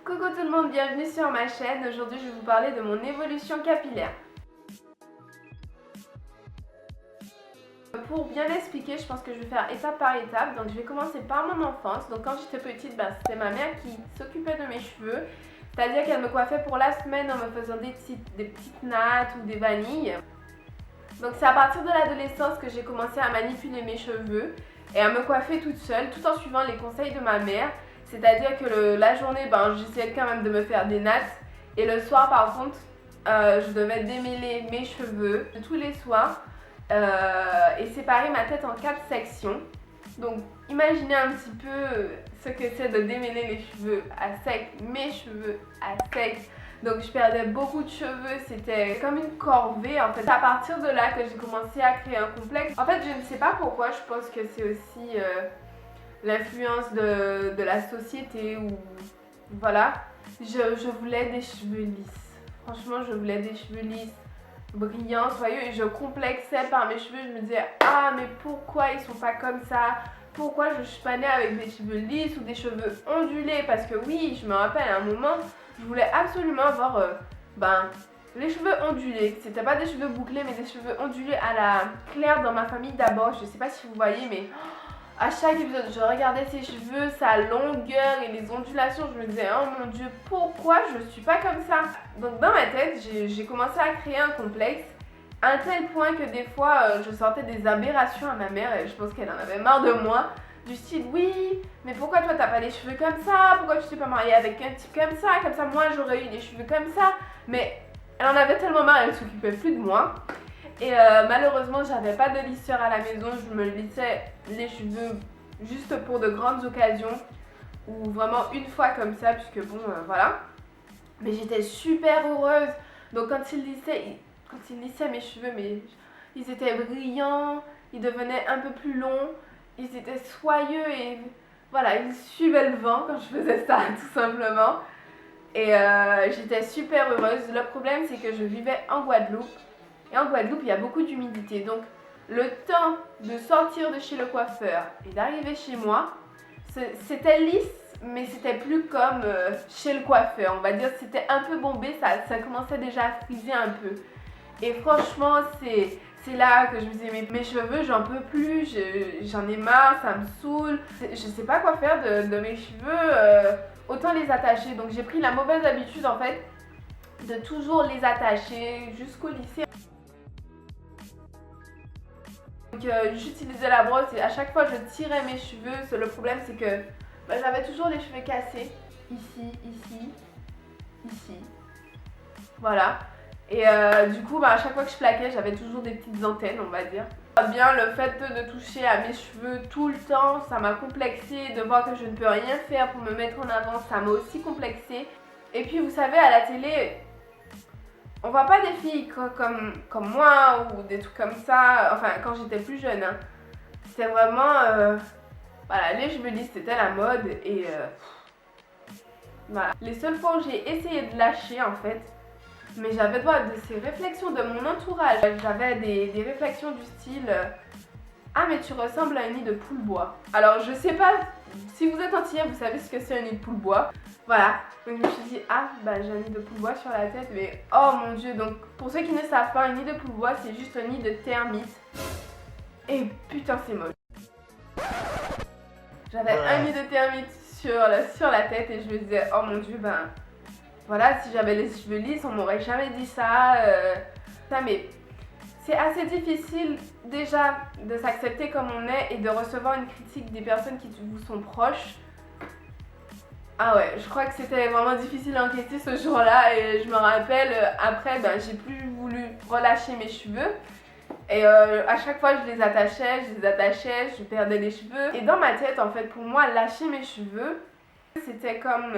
Coucou tout le monde, bienvenue sur ma chaîne. Aujourd'hui je vais vous parler de mon évolution capillaire. Pour bien l'expliquer, je pense que je vais faire étape par étape. Donc je vais commencer par mon enfance. Donc quand j'étais petite, c'était ma mère qui s'occupait de mes cheveux. C'est-à-dire qu'elle me coiffait pour la semaine en me faisant des petites nattes ou des vanilles. Donc c'est à partir de l'adolescence que j'ai commencé à manipuler mes cheveux et à me coiffer toute seule tout en suivant les conseils de ma mère. C'est-à-dire que la journée, j'essayais quand même de me faire des nattes et le soir par contre, je devais démêler mes cheveux tous les soirs et séparer ma tête en 4 sections. Donc imaginez un petit peu ce que c'est de démêler les cheveux à sec, mes cheveux à sec. Donc je perdais beaucoup de cheveux, c'était comme une corvée en fait. C'est à partir de là que j'ai commencé à créer un complexe. En fait je ne sais pas pourquoi, je pense que c'est aussi l'influence de la société ou voilà. Je voulais des cheveux lisses. Franchement je voulais des cheveux lisses, brillants, soyeux et je complexais par mes cheveux. Je me disais ah mais pourquoi ils sont pas comme ça? Pourquoi je suis pas née avec des cheveux lisses ou des cheveux ondulés? Parce que oui, je me rappelle à un moment, je voulais absolument avoir les cheveux ondulés. C'était pas des cheveux bouclés, mais des cheveux ondulés à la Claire dans ma famille d'abord. Je sais pas si vous voyez, mais à chaque épisode, je regardais ses cheveux, sa longueur et les ondulations. Je me disais, oh mon dieu, pourquoi je suis pas comme ça? Donc dans ma tête, j'ai commencé à créer un complexe. À un tel point que des fois, je sortais des aberrations à ma mère et je pense qu'elle en avait marre de moi. Du style, oui, mais pourquoi toi t'as pas les cheveux comme ça? Pourquoi tu t'es pas mariée avec un type comme ça? Comme ça, moi j'aurais eu des cheveux comme ça. Mais elle en avait tellement marre, elle s'occupait plus de moi. Et malheureusement, j'avais pas de lisseur à la maison. Je me lissais les cheveux juste pour de grandes occasions. Ou vraiment une fois comme ça, puisque voilà. Mais j'étais super heureuse. Donc quand il lissait mes cheveux, ils étaient brillants, ils devenaient un peu plus longs, ils étaient soyeux et voilà, ils suivaient le vent quand je faisais ça tout simplement. Et j'étais super heureuse. Le problème c'est que je vivais en Guadeloupe et en Guadeloupe il y a beaucoup d'humidité. Donc le temps de sortir de chez le coiffeur et d'arriver chez moi, c'était lisse. Mais c'était plus comme chez le coiffeur, on va dire, c'était un peu bombé, ça commençait déjà à friser un peu. Et franchement, c'est là que je me disais, mes cheveux, j'en peux plus, j'en ai marre, ça me saoule. Je sais pas quoi faire de mes cheveux, autant les attacher. Donc j'ai pris la mauvaise habitude en fait de toujours les attacher jusqu'au lycée. Donc j'utilisais la brosse et à chaque fois je tirais mes cheveux. Le problème c'est que j'avais toujours les cheveux cassés, ici, ici, voilà. Et du coup, à chaque fois que je plaquais, j'avais toujours des petites antennes, on va dire. Bien, le fait de toucher à mes cheveux tout le temps, ça m'a complexée. De voir que je ne peux rien faire pour me mettre en avant, ça m'a aussi complexée. Et puis, vous savez, à la télé, on voit pas des filles comme moi ou des trucs comme ça. Enfin, quand j'étais plus jeune, hein. C'était vraiment... Voilà, les cheveux lisses c'était la mode et voilà. Les seules fois où j'ai essayé de lâcher en fait, mais j'avais droit de ces réflexions de mon entourage. J'avais des réflexions du style ah mais tu ressembles à un nid de poule-bois. Alors je sais pas si vous êtes entière, vous savez ce que c'est un nid de poule-bois. Voilà, donc je me suis dit ah j'ai un nid de poule-bois sur la tête mais oh mon dieu. Donc pour ceux qui ne savent pas, un nid de poule-bois c'est juste un nid de termites. Et putain c'est moche. J'avais un nid de termites sur la tête et je me disais, oh mon dieu, voilà, si j'avais les cheveux lisses, on m'aurait jamais dit ça. Mais c'est assez difficile déjà de s'accepter comme on est et de recevoir une critique des personnes qui vous sont proches. Ah ouais, je crois que c'était vraiment difficile à encaisser ce jour-là et je me rappelle, après, j'ai plus voulu relâcher mes cheveux. Et à chaque fois je les attachais, je perdais les cheveux. Et dans ma tête en fait pour moi lâcher mes cheveux c'était comme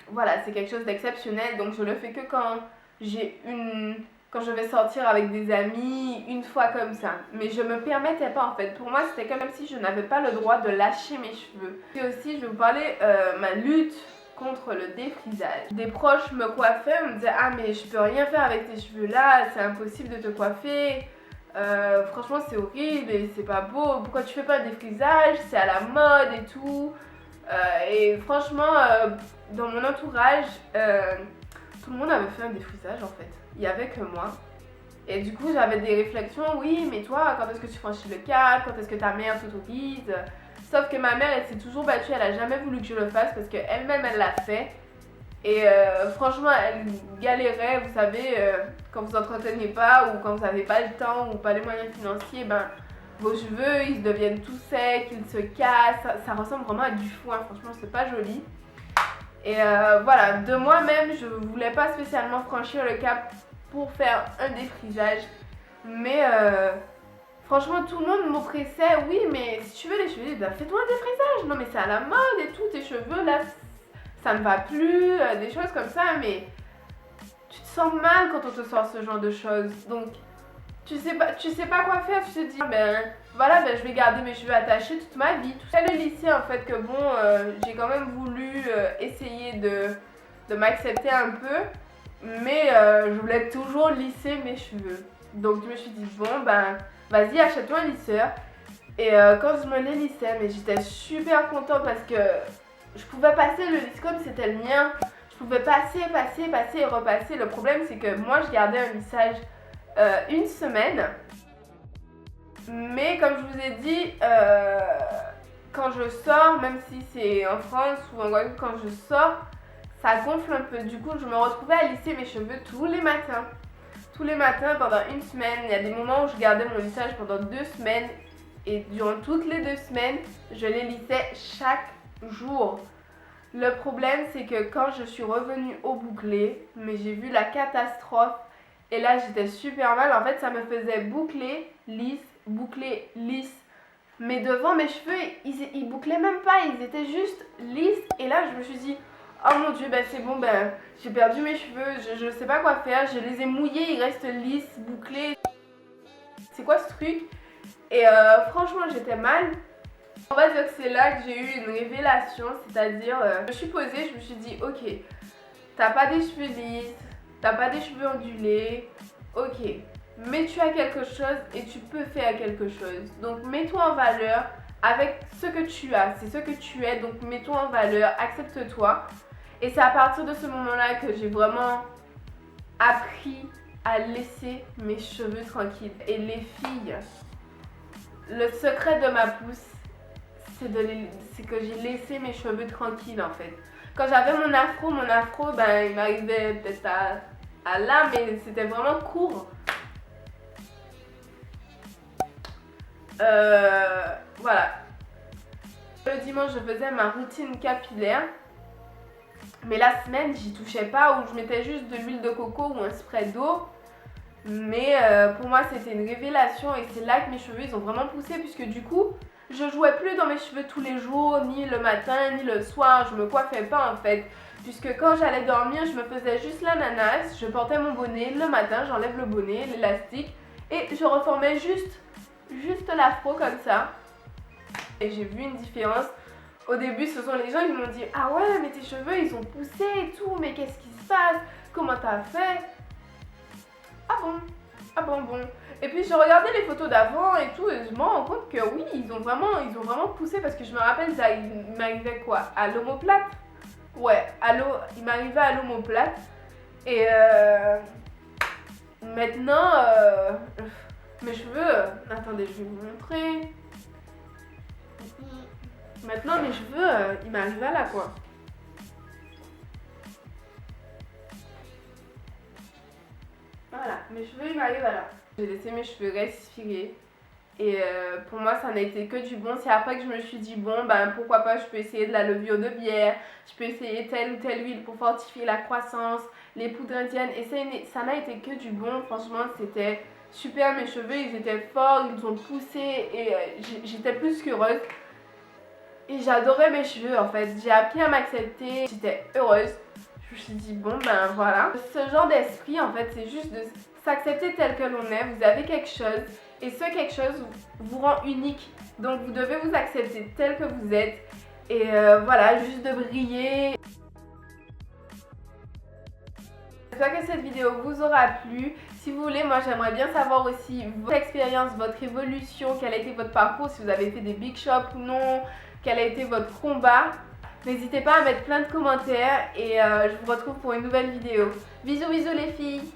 voilà c'est quelque chose d'exceptionnel. Donc je le fais que quand quand je vais sortir avec des amis une fois comme ça. Mais je me permettais pas en fait. Pour moi c'était comme si je n'avais pas le droit de lâcher mes cheveux. Et aussi je vais vous parler ma lutte contre le défrisage. Des proches me coiffaient, me disaient ah mais je peux rien faire avec tes cheveux là, c'est impossible de te coiffer, franchement c'est horrible et c'est pas beau, pourquoi tu fais pas le défrisage, c'est à la mode et tout. Et franchement, dans mon entourage, tout le monde avait fait un défrisage en fait. Il y avait que moi. Et du coup, j'avais des réflexions, oui, mais toi, quand est-ce que tu franchis le cap? Quand est-ce que ta mère t'autorise? Sauf que ma mère, elle s'est toujours battue, elle a jamais voulu que je le fasse parce qu'elle-même, elle l'a fait. Et franchement, elle galérait, vous savez, quand vous entretenez pas ou quand vous n'avez pas le temps ou pas les moyens financiers, ben vos cheveux, ils deviennent tout secs, ils se cassent, ça ressemble vraiment à du foin, franchement, c'est pas joli. Et voilà, de moi-même, je voulais pas spécialement franchir le cap pour faire un défrisage, mais franchement, tout le monde m'oppressait, oui, mais si tu veux les cheveux, ben, fais-toi un défrisage, non mais c'est à la mode et tout, tes cheveux là, ça ne va plus, des choses comme ça, mais tu te sens mal quand on te sort ce genre de choses. Donc, tu sais pas quoi faire, tu te dis, ben voilà, ben, je vais garder mes cheveux attachés toute ma vie. C'est le lycée en fait que bon, j'ai quand même voulu essayer de m'accepter un peu, mais je voulais toujours lisser mes cheveux. Donc, je me suis dit, bon, ben vas-y, achète-toi un lisseur. Et quand je me les lissais, mais j'étais super contente parce que je pouvais passer le lisse comme c'était le mien. Je pouvais passer et repasser. Le problème, c'est que moi, je gardais un lissage une semaine. Mais comme je vous ai dit, quand je sors, même si c'est en France ou en Guadeloupe, quand je sors, ça gonfle un peu. Du coup, je me retrouvais à lisser mes cheveux tous les matins. Tous les matins pendant une semaine. Il y a des moments où je gardais mon lissage pendant 2 semaines. Et durant toutes les 2 semaines, je les lissais chaque jour. Le problème, c'est que quand je suis revenue au bouclé, mais j'ai vu la catastrophe. Et là, j'étais super mal. En fait, ça me faisait boucler, lisse. Mais devant mes cheveux, ils bouclaient même pas. Ils étaient juste lisses. Et là, je me suis dit, oh mon dieu, ben c'est bon, ben j'ai perdu mes cheveux. Je sais pas quoi faire. Je les ai mouillés, ils restent lisses, bouclés. C'est quoi ce truc? Et franchement, j'étais mal. On va dire que c'est là que j'ai eu une révélation, c'est-à-dire, je me suis posée, je me suis dit, ok, t'as pas des cheveux lisses, t'as pas des cheveux ondulés, ok, mais tu as quelque chose et tu peux faire quelque chose. Donc mets-toi en valeur avec ce que tu as, c'est ce que tu es, donc mets-toi en valeur, accepte-toi. Et c'est à partir de ce moment-là que j'ai vraiment appris à laisser mes cheveux tranquilles. Et les filles, le secret de ma pousse, c'est que j'ai laissé mes cheveux tranquilles en fait. Quand j'avais mon afro, ben il m'arrivait peut-être à là, mais c'était vraiment court. Voilà. Le dimanche, je faisais ma routine capillaire. Mais la semaine, j'y touchais pas, ou je mettais juste de l'huile de coco ou un spray d'eau. Mais pour moi, c'était une révélation et c'est là que mes cheveux, ils ont vraiment poussé, puisque du coup, je jouais plus dans mes cheveux tous les jours, ni le matin, ni le soir. Je me coiffais pas en fait. Puisque quand j'allais dormir, je me faisais juste l'ananas. Je portais mon bonnet le matin, j'enlève le bonnet, l'élastique. Et je reformais juste l'afro comme ça. Et j'ai vu une différence. Au début, ce sont les gens qui m'ont dit, ah ouais, mais tes cheveux, ils ont poussé et tout. Mais qu'est-ce qui se passe? Comment t'as fait? Ah bon? Ah bon, bon. Et puis je regardais les photos d'avant et tout, et je me rends compte que oui, ils ont vraiment poussé, parce que je me rappelle, il m'arrivait quoi? À l'omoplate? Ouais, il m'arrivait à l'omoplate. Et maintenant, mes cheveux, attendez, je vais vous montrer. Maintenant, mes cheveux, ils m'arrivent à là, quoi. Voilà, mes cheveux, ils m'arrivent à là. J'ai laissé mes cheveux respirer. Et pour moi, ça n'a été que du bon. C'est après que je me suis dit, bon, ben pourquoi pas, je peux essayer de la levure de bière, je peux essayer telle ou telle huile pour fortifier la croissance, les poudres indiennes. Et ça n'a été que du bon. Franchement, c'était super. Mes cheveux, ils étaient forts, ils ont poussé et j'étais plus qu'heureuse. Et j'adorais mes cheveux en fait. J'ai appris à m'accepter, j'étais heureuse. Je me suis dit, bon, ben voilà. Ce genre d'esprit, en fait, c'est juste de s'accepter tel que l'on est. Vous avez quelque chose. Et ce quelque chose vous rend unique. Donc vous devez vous accepter tel que vous êtes. Et voilà, juste de briller. J'espère que cette vidéo vous aura plu. Si vous voulez, moi j'aimerais bien savoir aussi votre expérience, votre évolution, quel a été votre parcours, si vous avez fait des big shops ou non, quel a été votre combat. N'hésitez pas à mettre plein de commentaires et je vous retrouve pour une nouvelle vidéo. Bisous bisous les filles.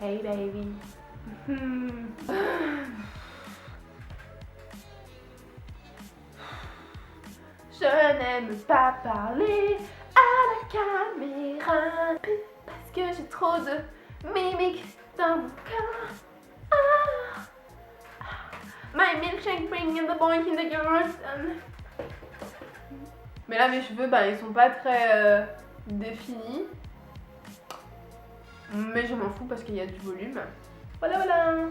Hey baby. Je n'aime pas parler à la caméra parce que j'ai trop de mimiques dans mon corps. My milkshake bringing the boy in the garden. Mais là mes cheveux ils sont pas très définis. Mais je m'en fous parce qu'il y a du volume. Voilà voilà.